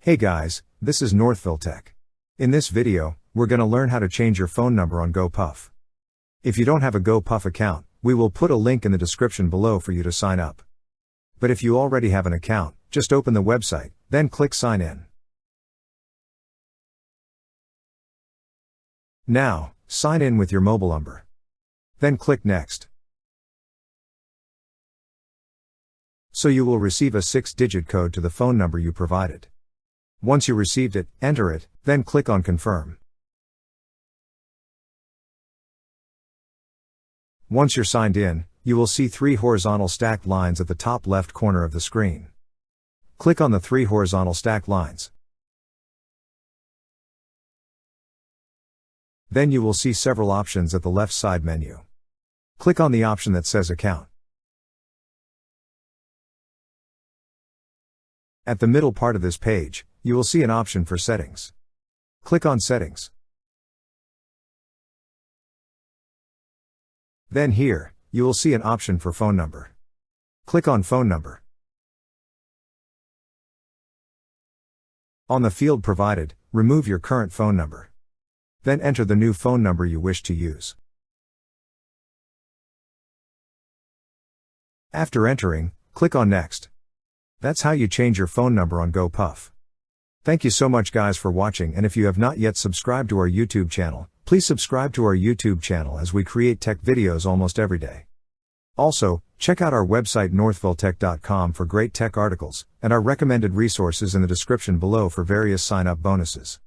Hey guys, this is Northville Tech. In this video, we're gonna learn how to change your phone number on Gopuff. If you don't have a Gopuff account, we will put a link in the description below for you to sign up. But if you already have an account, just open the website, then click Sign In. Now, sign in with your mobile number. Then click Next. So you will receive a 6-digit code to the phone number you provided. Once you received it, enter it, then click on Confirm. Once you're signed in, you will see 3 horizontal stacked lines at the top left corner of the screen. Click on the 3 horizontal stacked lines. Then you will see several options at the left side menu. Click on the option that says Account. At the middle part of this page, you will see an option for Settings. Click on Settings. Then here, you will see an option for Phone Number. Click on Phone Number. On the field provided, remove your current phone number. Then enter the new phone number you wish to use. After entering, click on Next. That's how you change your phone number on Gopuff. Thank you so much guys for watching, and if you have not yet subscribed to our YouTube channel, please subscribe to our YouTube channel as we create tech videos almost every day. Also, check out our website northvilletech.com for great tech articles, and our recommended resources in the description below for various sign-up bonuses.